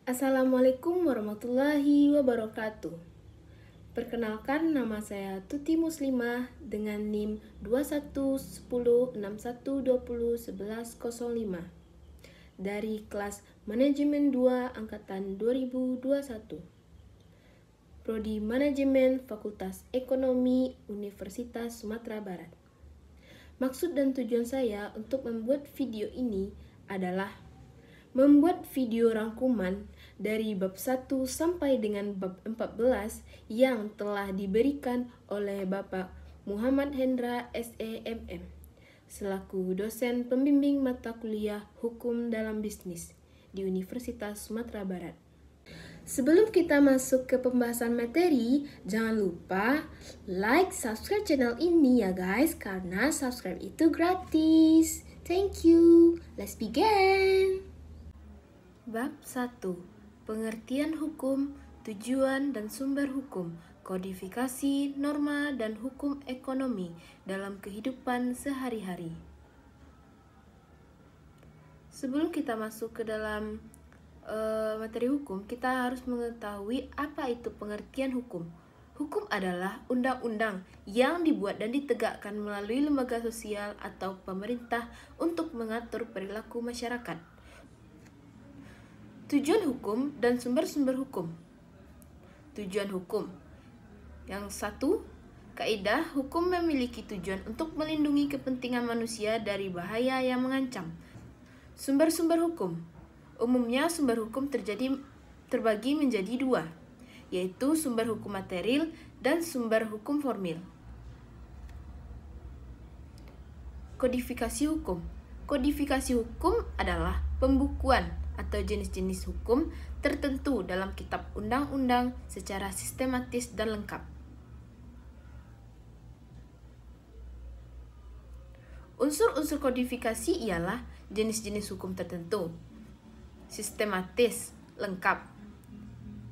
Assalamualaikum warahmatullahi wabarakatuh. Perkenalkan, nama saya Tuti Muslimah dengan NIM 211061201105 dari kelas Manajemen 2 Angkatan 2021. Prodi Manajemen Fakultas Ekonomi Universitas Sumatera Barat. Maksud dan tujuan saya untuk membuat video ini adalah membuat video rangkuman dari bab 1 sampai dengan bab 14 yang telah diberikan oleh Bapak Muhammad Hendra SEMM selaku dosen pembimbing mata kuliah Hukum dalam Bisnis di Universitas Sumatera Barat. Sebelum kita masuk ke pembahasan materi, jangan lupa like, subscribe channel ini ya guys, karena subscribe itu gratis. Thank you. Let's begin. Bab 1. Pengertian hukum, tujuan dan sumber hukum, kodifikasi, norma, dan hukum ekonomi dalam kehidupan sehari-hari. Sebelum kita masuk ke dalam materi hukum, kita harus mengetahui apa itu pengertian hukum. Hukum adalah undang-undang yang dibuat dan ditegakkan melalui lembaga sosial atau pemerintah untuk mengatur perilaku masyarakat. Tujuan hukum dan sumber-sumber hukum. Tujuan hukum. Yang 1, kaidah hukum memiliki tujuan untuk melindungi kepentingan manusia dari bahaya yang mengancam. Sumber-sumber hukum. Umumnya sumber hukum terbagi menjadi 2, yaitu sumber hukum material dan sumber hukum formil. Kodifikasi hukum. Kodifikasi hukum adalah pembukuan atau jenis-jenis hukum tertentu dalam kitab undang-undang secara sistematis dan lengkap. Unsur-unsur kodifikasi ialah jenis-jenis hukum tertentu, sistematis, lengkap.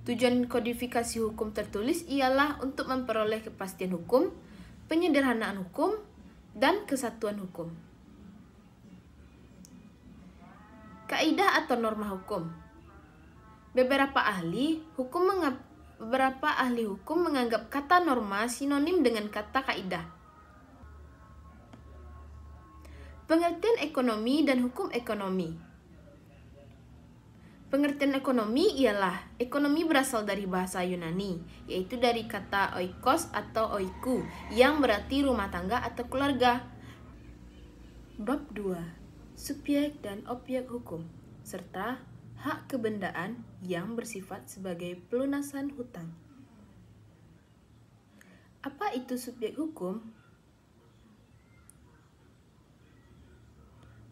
Tujuan kodifikasi hukum tertulis ialah untuk memperoleh kepastian hukum, penyederhanaan hukum, dan kesatuan hukum. Kaidah atau norma hukum. Beberapa ahli hukum menganggap kata norma sinonim dengan kata kaidah. Pengertian ekonomi dan hukum ekonomi. Pengertian ekonomi ialah ekonomi berasal dari bahasa Yunani, yaitu dari kata oikos atau oiku yang berarti rumah tangga atau keluarga. Bab 2. Subjek dan objek hukum, serta hak kebendaan yang bersifat sebagai pelunasan hutang. Apa itu subjek hukum?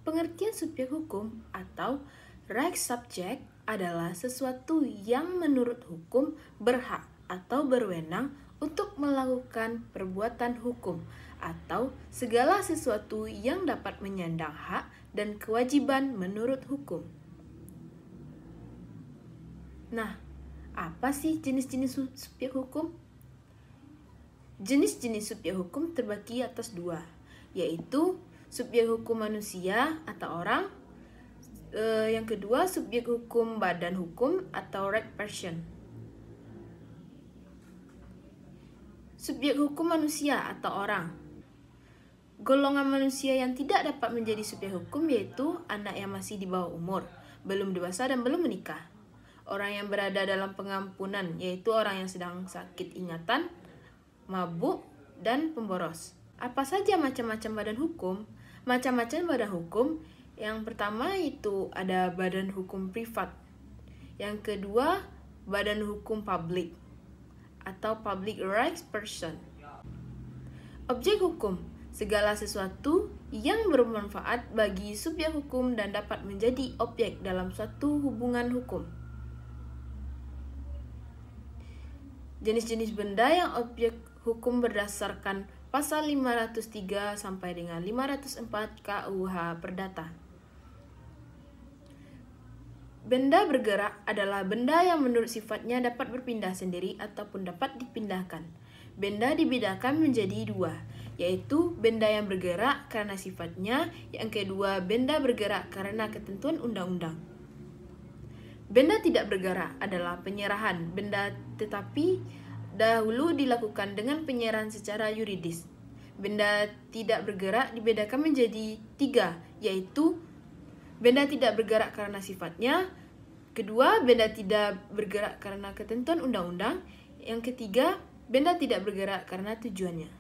Pengertian subjek hukum atau Rechtssubjekt adalah sesuatu yang menurut hukum berhak atau berwenang untuk melakukan perbuatan hukum atau segala sesuatu yang dapat menyandang hak dan kewajiban menurut hukum. Nah, apa sih jenis-jenis subjek hukum? Jenis-jenis subjek hukum terbagi atas 2, yaitu subjek hukum manusia atau orang. Yang kedua, subjek hukum badan hukum atau right person. Subjek hukum manusia atau orang. Golongan manusia yang tidak dapat menjadi subjek hukum yaitu anak yang masih di bawah umur, belum dewasa dan belum menikah. Orang yang berada dalam pengampunan yaitu orang yang sedang sakit ingatan, mabuk, dan pemboros. Apa saja macam-macam badan hukum? Macam-macam badan hukum. Yang pertama itu ada badan hukum privat. Yang kedua, badan hukum publik atau public rights person. Objek hukum, segala sesuatu yang bermanfaat bagi subjek hukum dan dapat menjadi objek dalam suatu hubungan hukum. Jenis-jenis benda yang objek hukum berdasarkan pasal 503 sampai dengan 504 KUH Perdata. Benda bergerak adalah benda yang menurut sifatnya dapat berpindah sendiri ataupun dapat dipindahkan. Benda dibedakan menjadi 2, yaitu benda yang bergerak karena sifatnya, yang kedua benda bergerak karena ketentuan undang-undang. Benda tidak bergerak adalah penyerahan benda, tetapi dahulu dilakukan dengan penyerahan secara yuridis. Benda tidak bergerak dibedakan menjadi 3, yaitu benda tidak bergerak karena sifatnya, kedua, benda tidak bergerak karena ketentuan undang-undang, yang ketiga, benda tidak bergerak karena tujuannya.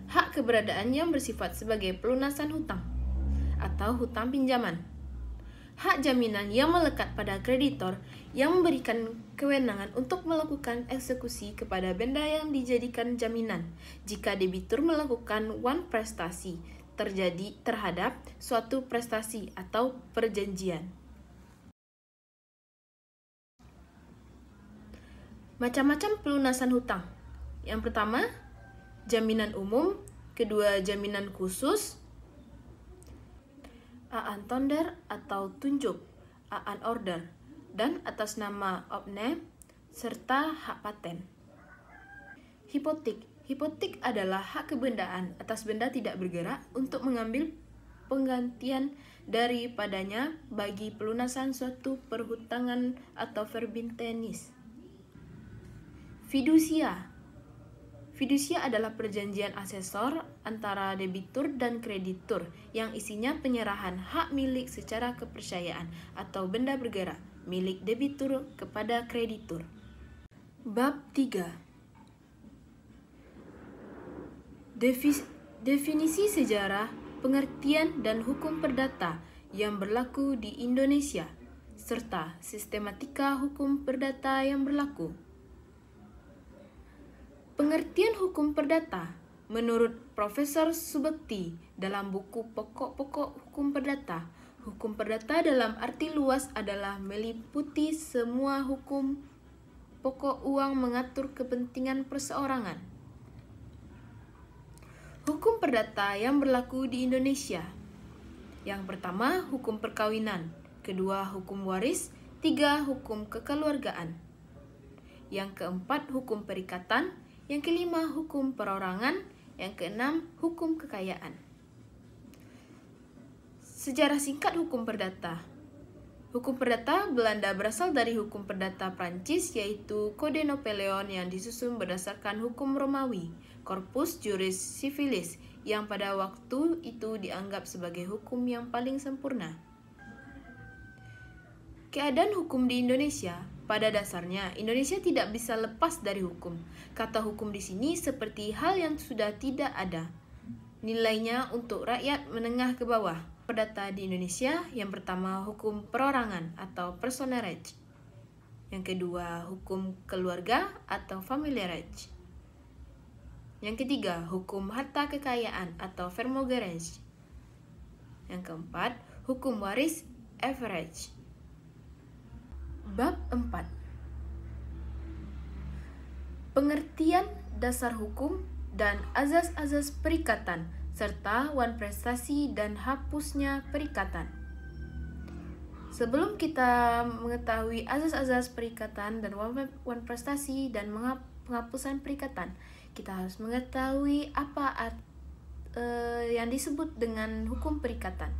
Hak keberadaan yang bersifat sebagai pelunasan hutang atau hutang pinjaman. Hak jaminan yang melekat pada kreditor yang memberikan kewenangan untuk melakukan eksekusi kepada benda yang dijadikan jaminan jika debitur melakukan prestasi terjadi terhadap suatu prestasi atau perjanjian. Macam-macam pelunasan hutang. Yang pertama, jaminan umum, kedua jaminan khusus, aan tonder atau tunjuk, aan order, dan atas nama opname, serta hak paten. Hipotek. Hipotek adalah hak kebendaan atas benda tidak bergerak untuk mengambil penggantian daripadanya bagi pelunasan suatu perhutangan atau verbintenis. Fidusia. Fidusia adalah perjanjian asesor antara debitur dan kreditur yang isinya penyerahan hak milik secara kepercayaan atau benda bergerak milik debitur kepada kreditur. Bab 3. Definisi sejarah, pengertian, dan hukum perdata yang berlaku di Indonesia, serta sistematika hukum perdata yang berlaku. Pengertian hukum perdata menurut Profesor Subekti dalam buku Pokok-pokok Hukum Perdata. Hukum perdata dalam arti luas adalah meliputi semua hukum pokok uang mengatur kepentingan perseorangan. Hukum perdata yang berlaku di Indonesia. Yang pertama, hukum perkawinan. Kedua, hukum waris. Tiga, hukum kekeluargaan. Yang keempat, hukum perikatan. Yang kelima, hukum perorangan. Yang keenam, hukum kekayaan. Sejarah singkat hukum perdata. Hukum perdata Belanda berasal dari hukum perdata Prancis, yaitu Kode Napoleon yang disusun berdasarkan hukum Romawi, Corpus Juris Civilis, yang pada waktu itu dianggap sebagai hukum yang paling sempurna. Keadaan hukum di Indonesia. Pada dasarnya, Indonesia tidak bisa lepas dari hukum. Kata hukum di sini seperti hal yang sudah tidak ada nilainya untuk rakyat menengah ke bawah. Perdata di Indonesia, yang pertama hukum perorangan atau personerage. Yang kedua, hukum keluarga atau familiarage. Yang ketiga, hukum harta kekayaan atau vermogerage. Yang keempat, hukum waris average. Bab 4. Pengertian dasar hukum dan azas-azas perikatan serta prestasi dan hapusnya perikatan. Sebelum kita mengetahui azas-azas perikatan dan prestasi dan penghapusan perikatan, kita harus mengetahui apa yang disebut dengan hukum perikatan.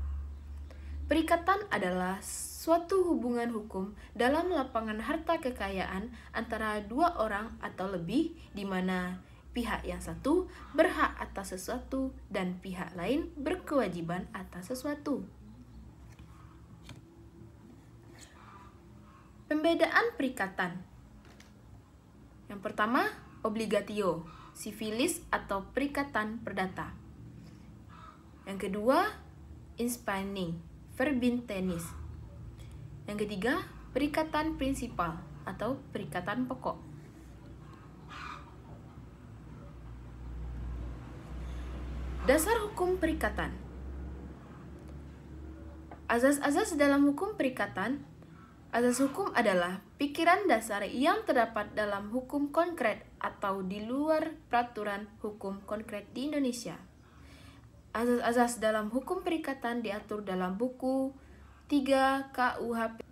Perikatan adalah suatu hubungan hukum dalam lapangan harta kekayaan antara dua orang atau lebih, di mana pihak yang satu berhak atas sesuatu dan pihak lain berkewajiban atas sesuatu. Pembedaan perikatan. Yang pertama, obligatio, civilis atau perikatan perdata. Yang kedua, inspanning, verbintenis. Yang ketiga, perikatan prinsipal atau perikatan pokok. Dasar hukum perikatan. Azas-azas dalam hukum perikatan. Azas hukum adalah pikiran dasar yang terdapat dalam hukum konkret atau di luar peraturan hukum konkret di Indonesia. Azas-azas dalam hukum perikatan diatur dalam buku 3 KUHP.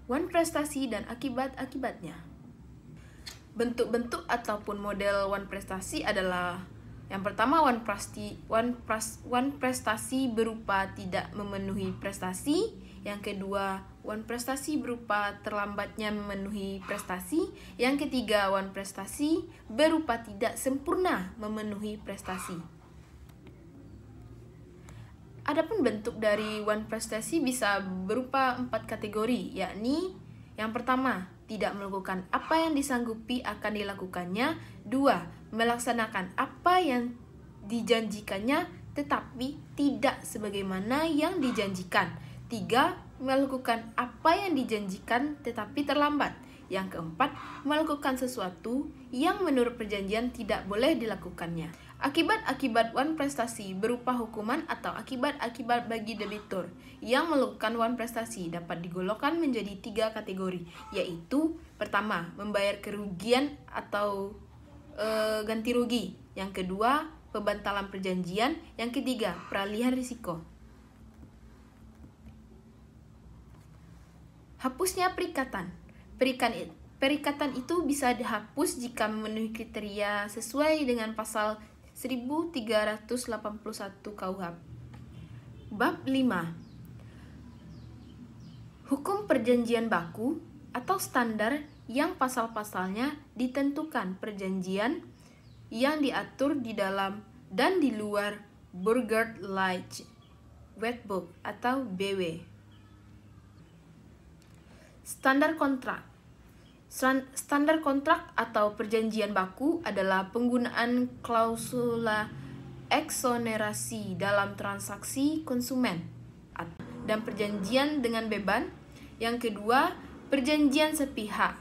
Prestasi dan akibat-akibatnya. Bentuk-bentuk ataupun model prestasi adalah Yang pertama, wan prestasi berupa tidak memenuhi prestasi. Yang kedua, wan prestasi berupa terlambatnya memenuhi prestasi. Yang ketiga, wan prestasi berupa tidak sempurna memenuhi prestasi. Adapun bentuk dari wan prestasi bisa berupa 4 kategori, yakni yang pertama, tidak melakukan apa yang disanggupi akan dilakukannya. 2. Melaksanakan apa yang dijanjikannya tetapi tidak sebagaimana yang dijanjikan. 3. Melakukan apa yang dijanjikan tetapi terlambat. Yang keempat, melakukan sesuatu yang menurut perjanjian tidak boleh dilakukannya. Akibat-akibat wan prestasi berupa hukuman atau akibat-akibat bagi debitur yang melakukan wan prestasi dapat digolongkan menjadi 3 kategori, yaitu pertama, membayar kerugian atau ganti rugi. Yang kedua, pembatalan perjanjian. Yang ketiga, peralihan risiko. Hapusnya perikatan. Perikatan itu bisa dihapus jika memenuhi kriteria sesuai dengan pasal 1381 KUHP. Bab 5. Hukum perjanjian baku atau standar yang pasal-pasalnya ditentukan perjanjian yang diatur di dalam dan di luar Burgerlijk Wetboek atau BW. Standar kontrak. Standar kontrak atau perjanjian baku adalah penggunaan klausula eksonerasi dalam transaksi konsumen dan perjanjian dengan beban. Yang kedua, perjanjian sepihak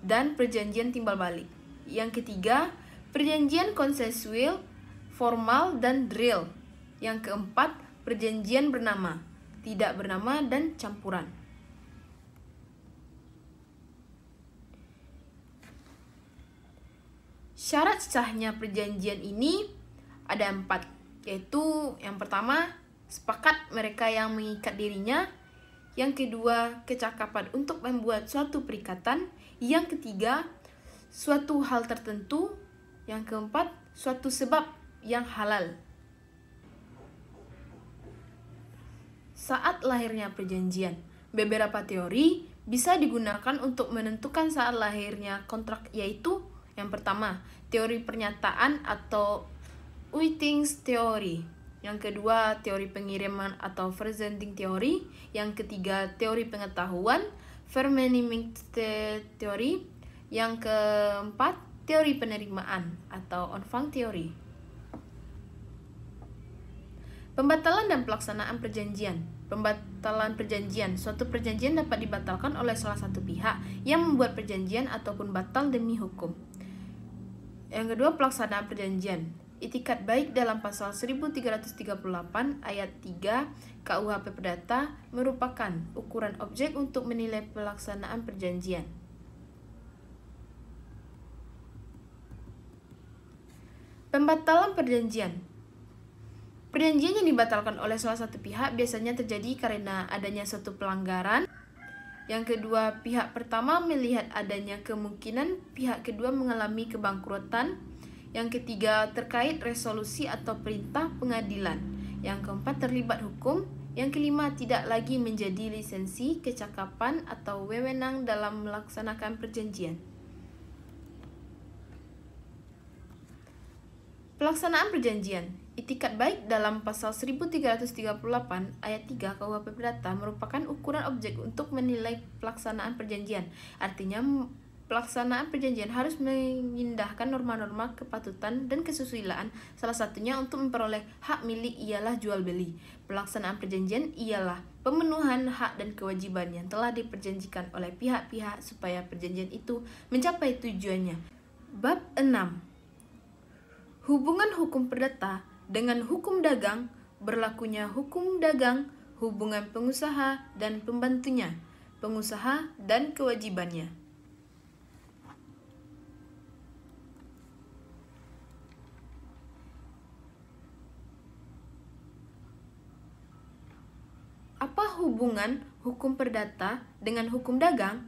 dan perjanjian timbal balik. Yang ketiga, perjanjian konsensual, formal, dan real. Yang keempat, perjanjian bernama, tidak bernama, dan campuran. Syarat sahnya perjanjian ini ada 4, yaitu yang pertama, sepakat mereka yang mengikat dirinya. Yang kedua, kecakapan untuk membuat suatu perikatan. Yang ketiga, suatu hal tertentu. Yang keempat, suatu sebab yang halal. Saat lahirnya perjanjian, beberapa teori bisa digunakan untuk menentukan saat lahirnya kontrak, yaitu yang pertama, teori pernyataan atau Uitings teori. Yang kedua, teori pengiriman atau Verzending teori. Yang ketiga, teori pengetahuan, Vermenigte teori. Yang keempat, teori penerimaan atau Ontvang teori. Pembatalan dan pelaksanaan perjanjian. Pembatalan perjanjian. Suatu perjanjian dapat dibatalkan oleh salah satu pihak yang membuat perjanjian ataupun batal demi hukum. Yang kedua, pelaksanaan perjanjian. Itikat baik dalam pasal 1338 ayat 3 KUHP Perdata merupakan ukuran objek untuk menilai pelaksanaan perjanjian. Pembatalan perjanjian. Perjanjian yang dibatalkan oleh salah satu pihak biasanya terjadi karena adanya suatu pelanggaran. Yang kedua, pihak pertama melihat adanya kemungkinan pihak kedua mengalami kebangkrutan. Yang ketiga, terkait resolusi atau perintah pengadilan. Yang keempat, terlibat hukum. Yang kelima, tidak lagi menjadi lisensi, kecakapan, atau wewenang dalam melaksanakan perjanjian. Pelaksanaan perjanjian. Itikat baik dalam pasal 1338 ayat 3 KUHP Perdata merupakan ukuran objek untuk menilai pelaksanaan perjanjian. Artinya, pelaksanaan perjanjian harus mengindahkan norma-norma kepatutan dan kesusilaan. Salah satunya untuk memperoleh hak milik ialah jual beli. Pelaksanaan perjanjian ialah pemenuhan hak dan kewajiban yang telah diperjanjikan oleh pihak-pihak supaya perjanjian itu mencapai tujuannya. Bab 6. Hubungan hukum perdata dengan hukum dagang, berlakunya hukum dagang, hubungan pengusaha dan pembantunya, pengusaha dan kewajibannya. Apa hubungan hukum perdata dengan hukum dagang?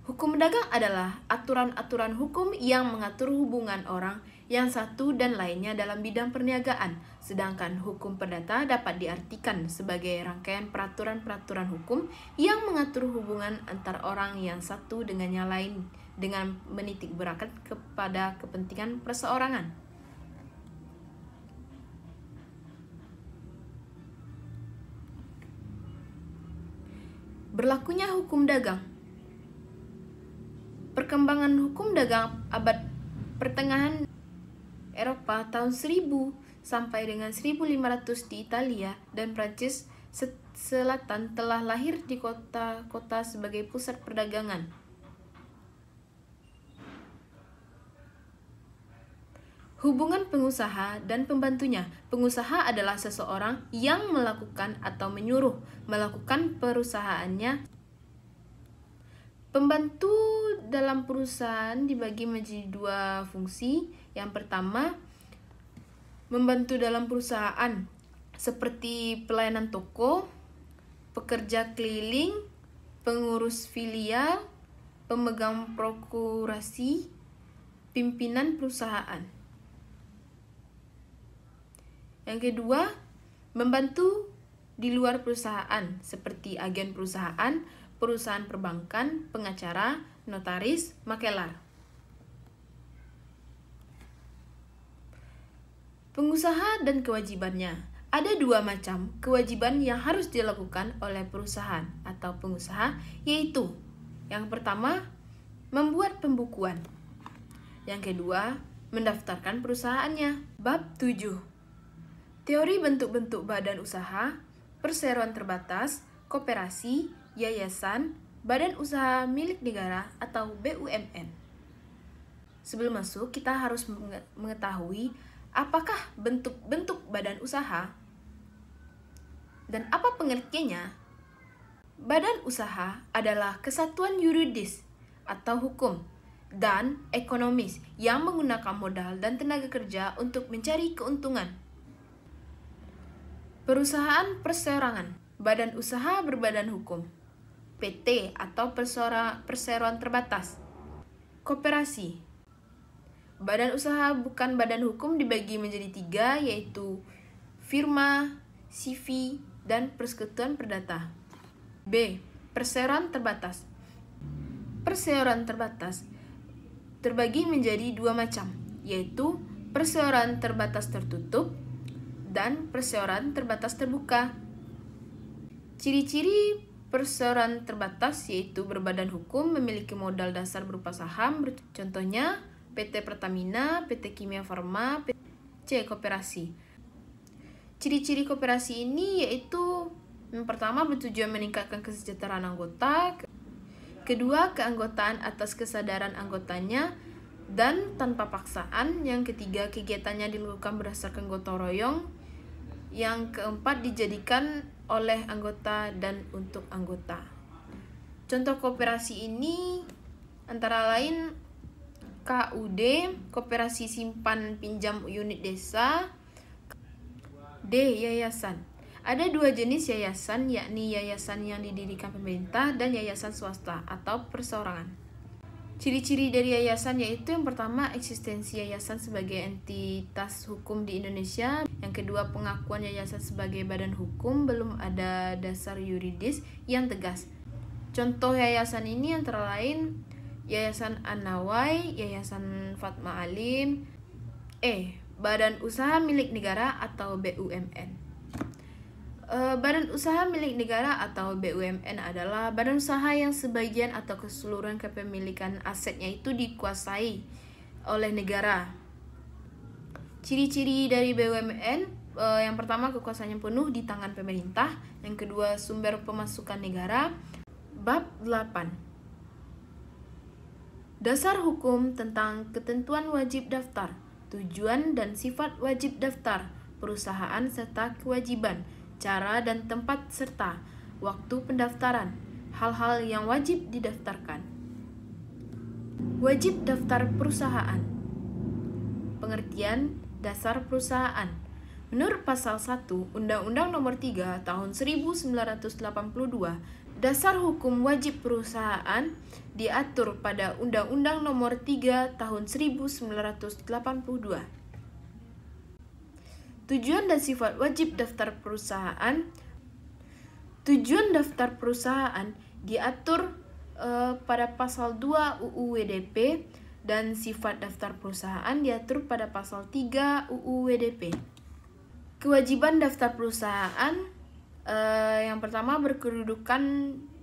Hukum dagang adalah aturan-aturan hukum yang mengatur hubungan orang yang satu dan lainnya dalam bidang perniagaan, sedangkan hukum perdata dapat diartikan sebagai rangkaian peraturan-peraturan hukum yang mengatur hubungan antar orang yang satu dengan yang lain dengan menitik beratkan kepada kepentingan perseorangan. Berlakunya hukum dagang. Perkembangan hukum dagang abad pertengahan Eropa tahun 1000 sampai dengan 1500 di Italia dan Prancis Selatan telah lahir di kota-kota sebagai pusat perdagangan. Hubungan pengusaha dan pembantunya. Pengusaha adalah seseorang yang melakukan atau menyuruh melakukan perusahaannya. Pembantu dalam perusahaan dibagi menjadi dua fungsi. Yang pertama, membantu dalam perusahaan seperti pelayanan toko, pekerja keliling, pengurus filial, pemegang prokurasi, pimpinan perusahaan. Yang kedua, membantu di luar perusahaan seperti agen perusahaan, perusahaan perbankan, pengacara, notaris, makelar. Pengusaha dan kewajibannya. Ada dua macam kewajiban yang harus dilakukan oleh perusahaan atau pengusaha, yaitu yang pertama, membuat pembukuan. Yang kedua, mendaftarkan perusahaannya. Bab 7. Teori bentuk-bentuk badan usaha, perseroan terbatas, koperasi, yayasan, badan usaha milik negara atau BUMN. Sebelum masuk, kita harus mengetahui apakah bentuk-bentuk badan usaha dan apa pengertiannya. Badan usaha adalah kesatuan yuridis atau hukum dan ekonomis yang menggunakan modal dan tenaga kerja untuk mencari keuntungan. Perusahaan perseorangan, badan usaha berbadan hukum. PT atau perseroan terbatas. Koperasi. Badan usaha bukan badan hukum dibagi menjadi 3, yaitu firma, CV, dan persekutuan perdata. B. Perseroan terbatas. Perseroan terbatas terbagi menjadi 2 macam, yaitu perseroan terbatas tertutup dan perseroan terbatas terbuka. Ciri-ciri perseroan terbatas yaitu berbadan hukum, memiliki modal dasar berupa saham, contohnya PT Pertamina, PT Kimia Farma, C. Koperasi. Ciri-ciri koperasi ini yaitu yang pertama, bertujuan meningkatkan kesejahteraan anggota, kedua, keanggotaan atas kesadaran anggotanya dan tanpa paksaan, yang ketiga, kegiatannya dilakukan berdasarkan gotong royong, yang keempat, dijadikan oleh anggota dan untuk anggota. Contoh koperasi ini antara lain KUD, Koperasi Simpan Pinjam Unit Desa. D. Yayasan. Ada 2 jenis yayasan, yakni yayasan yang didirikan pemerintah dan yayasan swasta atau perseorangan. Ciri-ciri dari yayasan yaitu yang pertama, eksistensi yayasan sebagai entitas hukum di Indonesia. Yang kedua, pengakuan yayasan sebagai badan hukum, belum ada dasar yuridis yang tegas. Contoh yayasan ini antara lain Yayasan An-Nawai, Yayasan Fatma Alim. E. Badan usaha milik negara atau BUMN. Badan usaha milik negara atau BUMN adalah badan usaha yang sebagian atau keseluruhan kepemilikan asetnya itu dikuasai oleh negara. Ciri-ciri dari BUMN, yang pertama, kekuasaannya penuh di tangan pemerintah. Yang kedua, sumber pemasukan negara. Bab 8. Dasar hukum tentang ketentuan wajib daftar, tujuan dan sifat wajib daftar perusahaan serta kewajiban, cara dan tempat serta waktu pendaftaran, hal-hal yang wajib didaftarkan. Wajib daftar perusahaan. Pengertian dasar perusahaan. Menurut pasal 1 Undang-Undang Nomor 3 Tahun 1982 Dasar hukum wajib perusahaan diatur pada Undang-Undang Nomor 3 Tahun 1982. Tujuan dan sifat wajib daftar perusahaan. Tujuan daftar perusahaan diatur pada pasal 2 UU WDP dan sifat daftar perusahaan diatur pada pasal 3 UU WDP. Kewajiban daftar perusahaan yang pertama berkedudukan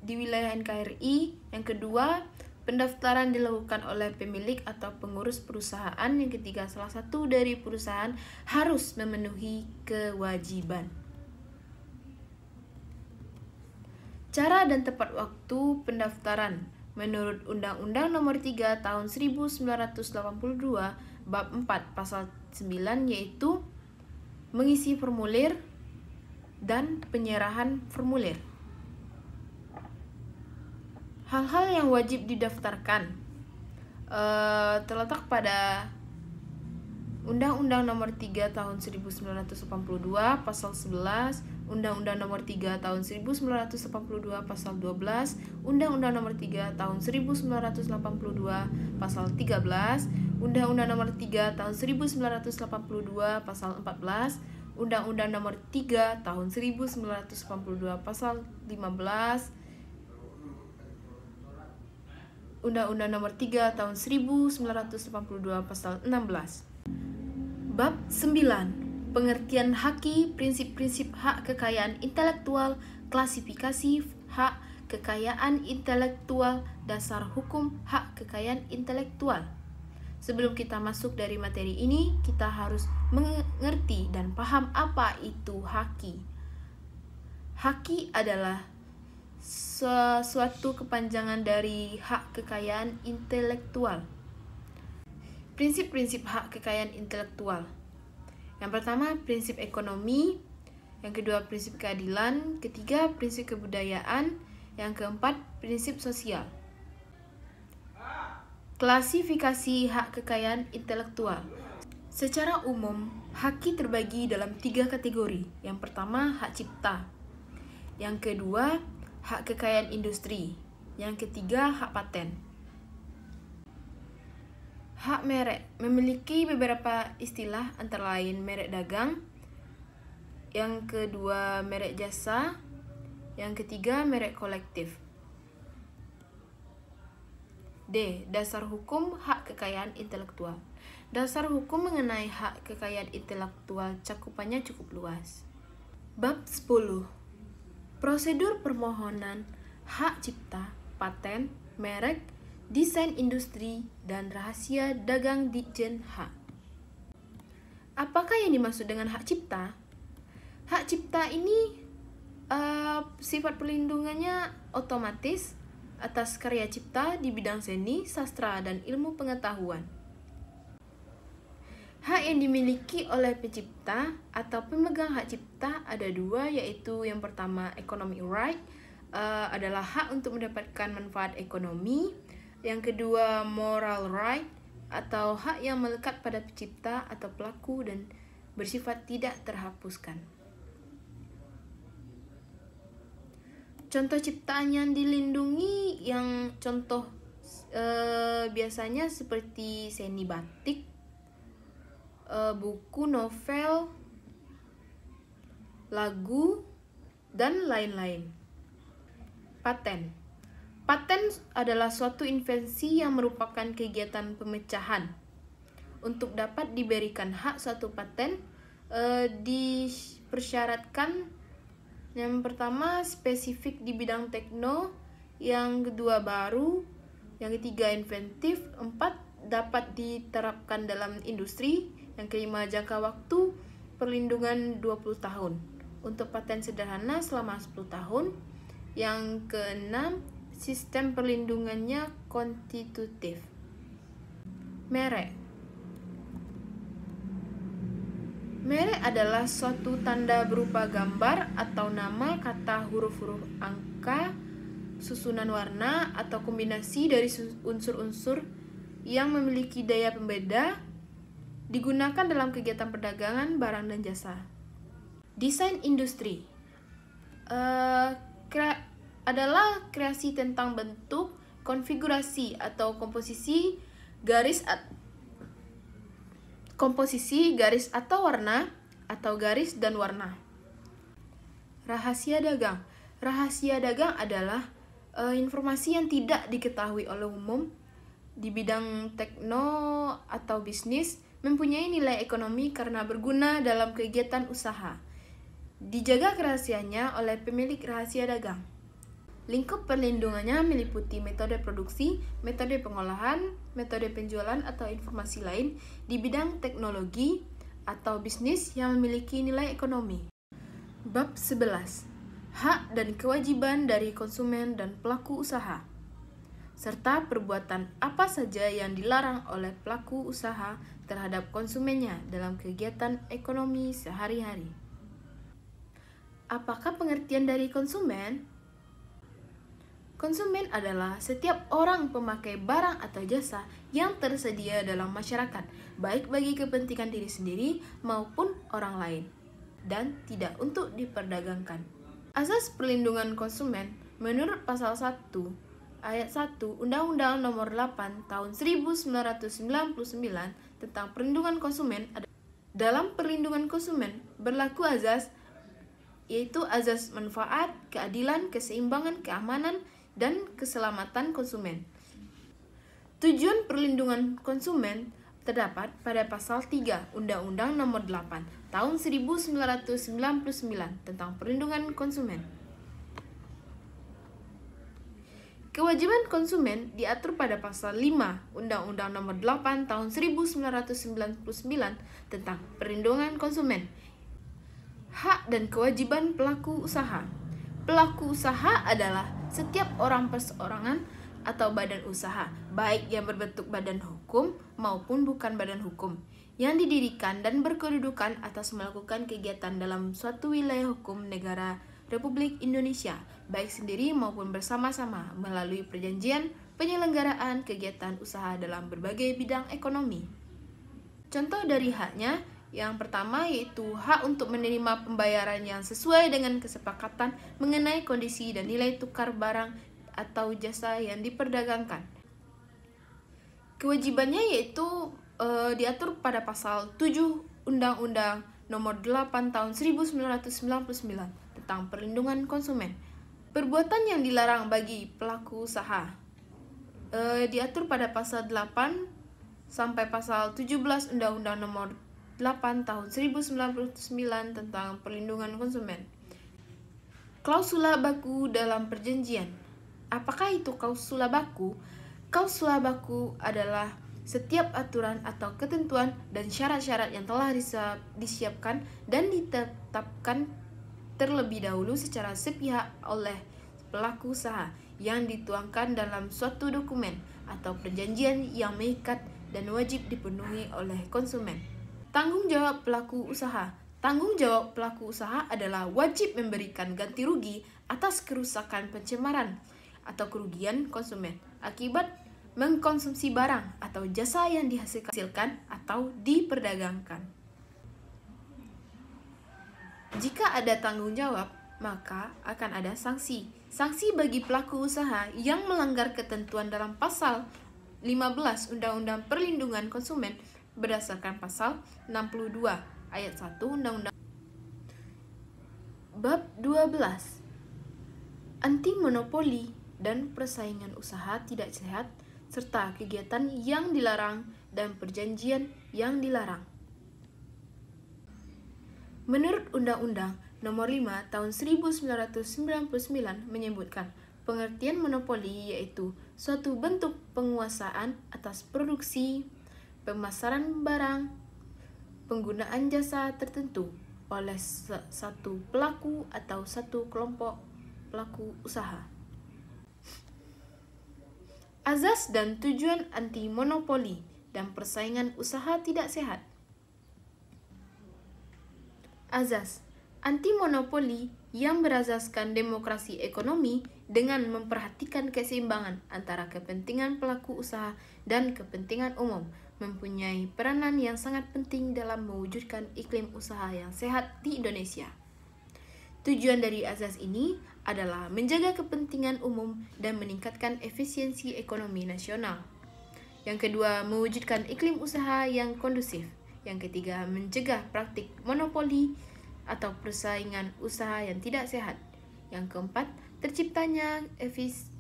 di wilayah NKRI, yang kedua pendaftaran dilakukan oleh pemilik atau pengurus perusahaan, yang ketiga salah satu dari perusahaan harus memenuhi kewajiban. Cara dan tepat waktu pendaftaran menurut Undang-Undang Nomor 3 Tahun 1982 Bab 4 Pasal 9 yaitu mengisi formulir dan penyerahan formulir. Hal-hal yang wajib didaftarkan terletak pada Undang-Undang Nomor 3 Tahun 1982 Pasal 11, Undang-Undang Nomor 3 Tahun 1982 Pasal 12, Undang-Undang Nomor 3 Tahun 1982 Pasal 13, Undang-Undang Nomor 3 Tahun 1982 Pasal 14, Undang-Undang Nomor 3 Tahun 1982 Pasal 15, Undang-Undang Nomor 3 Tahun 1982 Pasal 16. Bab 9. Pengertian haki, prinsip-prinsip hak kekayaan intelektual, klasifikasi hak kekayaan intelektual, dasar hukum hak kekayaan intelektual. Sebelum kita masuk dari materi ini, kita harus mengerti dan paham apa itu haki. Haki adalah suatu kepanjangan dari hak kekayaan intelektual. Prinsip-prinsip hak kekayaan intelektual. Yang pertama, prinsip ekonomi. Yang kedua, prinsip keadilan. Ketiga, prinsip kebudayaan. Yang keempat, prinsip sosial. Klasifikasi hak kekayaan intelektual. Secara umum, haki terbagi dalam 3 kategori. Yang pertama, hak cipta. Yang kedua, hak kekayaan industri. Yang ketiga, hak paten. Hak merek memiliki beberapa istilah antara lain merek dagang, yang kedua merek jasa, yang ketiga merek kolektif. D. Dasar hukum hak kekayaan intelektual. Dasar hukum mengenai hak kekayaan intelektual cakupannya cukup luas. Bab 10. Prosedur permohonan hak cipta, paten, merek, desain industri, dan rahasia dagang Ditjen Hak. Apakah yang dimaksud dengan hak cipta? Hak cipta ini sifat perlindungannya otomatis atas karya cipta di bidang seni, sastra, dan ilmu pengetahuan. Hak yang dimiliki oleh pencipta atau pemegang hak cipta ada 2, yaitu yang pertama economic right, adalah hak untuk mendapatkan manfaat ekonomi. Yang kedua, moral right, atau hak yang melekat pada pencipta atau pelaku dan bersifat tidak terhapuskan. Contoh ciptaan yang dilindungi, yang contoh biasanya seperti seni batik, buku, novel, lagu, dan lain-lain. Paten. Paten adalah suatu invensi yang merupakan kegiatan pemecahan. Untuk dapat diberikan hak suatu paten, dipersyaratkan yang pertama spesifik di bidang tekno, yang kedua baru, yang ketiga inventif, 4 dapat diterapkan dalam industri, yang kelima jangka waktu perlindungan 20 tahun. Untuk paten sederhana selama 10 tahun. Yang keenam, sistem perlindungannya konstitutif. Merek. Merek adalah suatu tanda berupa gambar atau nama, kata, huruf-huruf, angka, susunan warna, atau kombinasi dari unsur-unsur yang memiliki daya pembeda, digunakan dalam kegiatan perdagangan barang dan jasa. Desain industri. adalah kreasi tentang bentuk, konfigurasi atau komposisi garis atau warna atau garis dan warna. Rahasia dagang. Rahasia dagang adalah informasi yang tidak diketahui oleh umum di bidang tekno atau bisnis, mempunyai nilai ekonomi karena berguna dalam kegiatan usaha. Dijaga kerahasiaannya oleh pemilik rahasia dagang. Lingkup perlindungannya meliputi metode produksi, metode pengolahan, metode penjualan atau informasi lain di bidang teknologi atau bisnis yang memiliki nilai ekonomi. Bab 11. Hak dan kewajiban dari konsumen dan pelaku usaha, serta perbuatan apa saja yang dilarang oleh pelaku usaha terhadap konsumennya dalam kegiatan ekonomi sehari-hari. Apakah pengertian dari konsumen? Konsumen adalah setiap orang pemakai barang atau jasa yang tersedia dalam masyarakat, baik bagi kepentingan diri sendiri maupun orang lain, dan tidak untuk diperdagangkan. Asas perlindungan konsumen menurut pasal 1 ayat 1 Undang-Undang Nomor 8 Tahun 1999 tentang perlindungan konsumen. Dalam perlindungan konsumen berlaku azas, yaitu azas manfaat, keadilan, keseimbangan, keamanan, dan keselamatan konsumen. Tujuan perlindungan konsumen terdapat pada pasal 3 Undang-Undang Nomor 8 Tahun 1999 tentang perlindungan konsumen. Kewajiban konsumen diatur pada pasal 5 Undang-Undang Nomor 8 Tahun 1999 tentang perlindungan konsumen. Hak dan kewajiban pelaku usaha. Pelaku usaha adalah setiap orang perseorangan atau badan usaha, baik yang berbentuk badan hukum maupun bukan badan hukum, yang didirikan dan berkedudukan atas melakukan kegiatan dalam suatu wilayah hukum negara Republik Indonesia, baik sendiri maupun bersama-sama melalui perjanjian penyelenggaraan kegiatan usaha dalam berbagai bidang ekonomi. Contoh dari haknya, yang pertama yaitu hak untuk menerima pembayaran yang sesuai dengan kesepakatan mengenai kondisi dan nilai tukar barang atau jasa yang diperdagangkan. Kewajibannya yaitu diatur pada pasal 7 Undang-Undang Nomor 8 Tahun 1999 tentang perlindungan konsumen. Perbuatan yang dilarang bagi pelaku usaha diatur pada pasal 8 sampai pasal 17 Undang-Undang Nomor 8 Tahun 1999 tentang perlindungan konsumen. Klausula baku dalam perjanjian. Apakah itu klausula baku? Klausula baku adalah setiap aturan atau ketentuan dan syarat-syarat yang telah disiapkan dan ditetapkan terlebih dahulu secara sepihak oleh pelaku usaha yang dituangkan dalam suatu dokumen atau perjanjian yang mengikat dan wajib dipenuhi oleh konsumen. Tanggung jawab pelaku usaha. Tanggung jawab pelaku usaha adalah wajib memberikan ganti rugi atas kerusakan, pencemaran, atau kerugian konsumen akibat mengkonsumsi barang atau jasa yang dihasilkan atau diperdagangkan. Jika ada tanggung jawab, maka akan ada sanksi. Sanksi bagi pelaku usaha yang melanggar ketentuan dalam pasal 15 Undang-Undang Perlindungan Konsumen berdasarkan pasal 62 ayat 1 Undang-Undang. Bab 12. Anti monopoli dan persaingan usaha tidak sehat serta kegiatan yang dilarang dan perjanjian yang dilarang. Menurut Undang-Undang Nomor 5 Tahun 1999 menyebutkan pengertian monopoli yaitu suatu bentuk penguasaan atas produksi, pemasaran barang, penggunaan jasa tertentu oleh satu pelaku atau satu kelompok pelaku usaha. Azas dan tujuan anti monopoli dan persaingan usaha tidak sehat. Azas anti monopoli yang berazaskan demokrasi ekonomi dengan memperhatikan keseimbangan antara kepentingan pelaku usaha dan kepentingan umum mempunyai peranan yang sangat penting dalam mewujudkan iklim usaha yang sehat di Indonesia. Tujuan dari azas ini adalah menjaga kepentingan umum dan meningkatkan efisiensi ekonomi nasional. Yang kedua, mewujudkan iklim usaha yang kondusif. Yang ketiga, mencegah praktik monopoli atau persaingan usaha yang tidak sehat. Yang keempat, terciptanya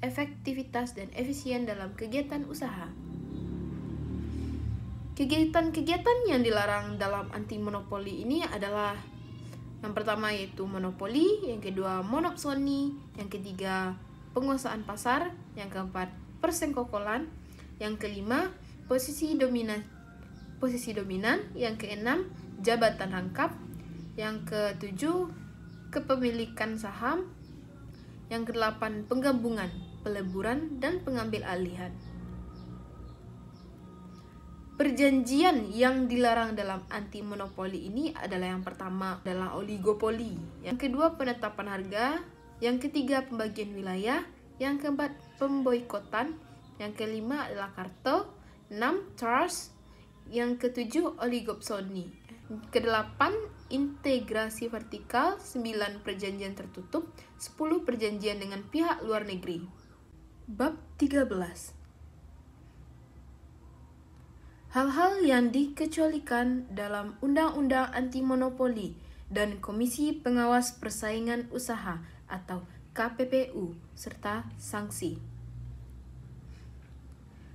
efektivitas dan efisien dalam kegiatan usaha. Kegiatan-kegiatan yang dilarang dalam anti monopoli ini adalah yang pertama yaitu monopoli, yang kedua monopsoni, yang ketiga penguasaan pasar, yang keempat persengkokolan, yang kelima posisi dominan, yang keenam jabatan rangkap, yang ketujuh kepemilikan saham, yang kedelapan penggabungan, peleburan, dan pengambil alihan. Perjanjian yang dilarang dalam anti monopoli ini adalah yang pertama adalah oligopoli, yang kedua penetapan harga, yang ketiga pembagian wilayah, yang keempat pemboikotan, yang kelima adalah kartel, 6 trust, yang ketujuh oligopsoni, kedelapan integrasi vertikal, 9 perjanjian tertutup, 10 perjanjian dengan pihak luar negeri. Bab 13. Hal-hal yang dikecualikan dalam Undang-Undang Anti Monopoli dan Komisi Pengawas Persaingan Usaha atau KPPU serta sanksi.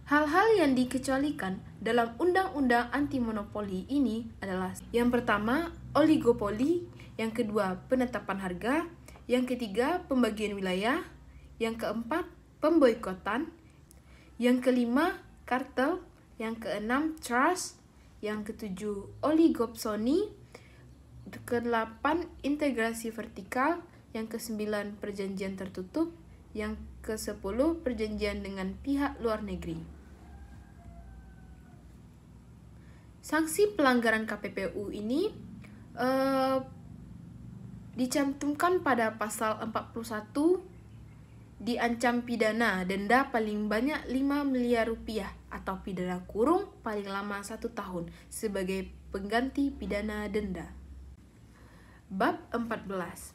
Hal-hal yang dikecualikan dalam Undang-Undang Anti Monopoli ini adalah yang pertama oligopoli, yang kedua penetapan harga, yang ketiga pembagian wilayah, yang keempat pemboikotan, yang kelima kartel, yang keenam trust, yang ketujuh oligopsoni, kedelapan integrasi vertikal, yang kesembilan perjanjian tertutup, yang ke-10 perjanjian dengan pihak luar negeri. Sanksi pelanggaran KPPU ini dicantumkan pada pasal 41, diancam pidana denda paling banyak 5 miliar rupiah atau pidana kurung paling lama 1 tahun sebagai pengganti pidana denda. Bab 14.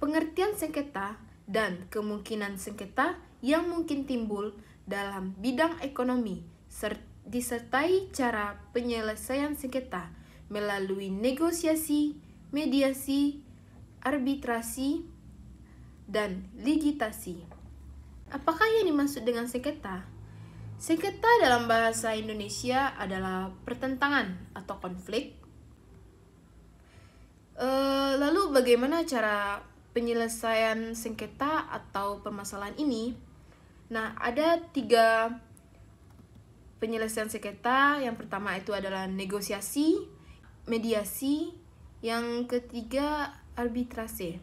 Pengertian sengketa dan kemungkinan sengketa yang mungkin timbul dalam bidang ekonomi disertai cara penyelesaian sengketa melalui negosiasi, mediasi, arbitrasi, dan ligitasi. Apakah yang dimaksud dengan sengketa? Sengketa dalam bahasa Indonesia adalah pertentangan atau konflik. Lalu bagaimana cara penyelesaian sengketa atau permasalahan ini? Nah, ada 3 penyelesaian sengketa. Yang pertama itu adalah negosiasi, mediasi, yang ketiga arbitrase.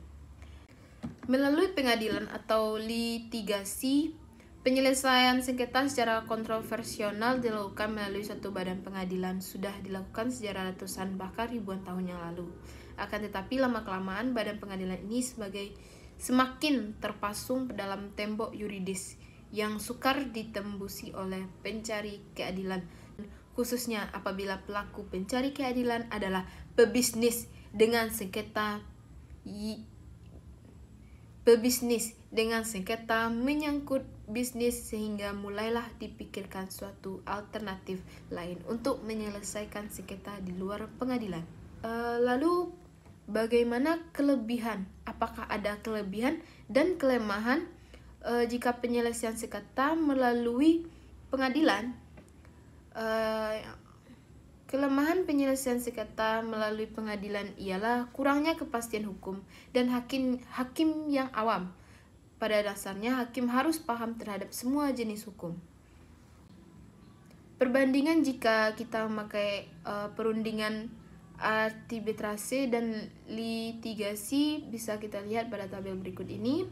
Melalui pengadilan atau litigasi, penyelesaian sengketa secara kontroversial dilakukan melalui suatu badan pengadilan. Sudah dilakukan sejak ratusan bahkan ribuan tahun yang lalu. Akan tetapi lama-kelamaan badan pengadilan ini semakin terpasung dalam tembok yuridis yang sukar ditembusi oleh pencari keadilan, khususnya apabila pelaku pencari keadilan adalah pebisnis dengan sengketa menyangkut bisnis, sehingga mulailah dipikirkan suatu alternatif lain untuk menyelesaikan sengketa di luar pengadilan. Lalu bagaimana kelebihan? Apakah ada kelebihan dan kelemahan jika penyelesaian sengketa melalui pengadilan? Kelemahan penyelesaian sengketa melalui pengadilan ialah kurangnya kepastian hukum dan hakim yang awam. Pada dasarnya, hakim harus paham terhadap semua jenis hukum. Perbandingan jika kita memakai perundingan arbitrase dan litigasi bisa kita lihat pada tabel berikut ini.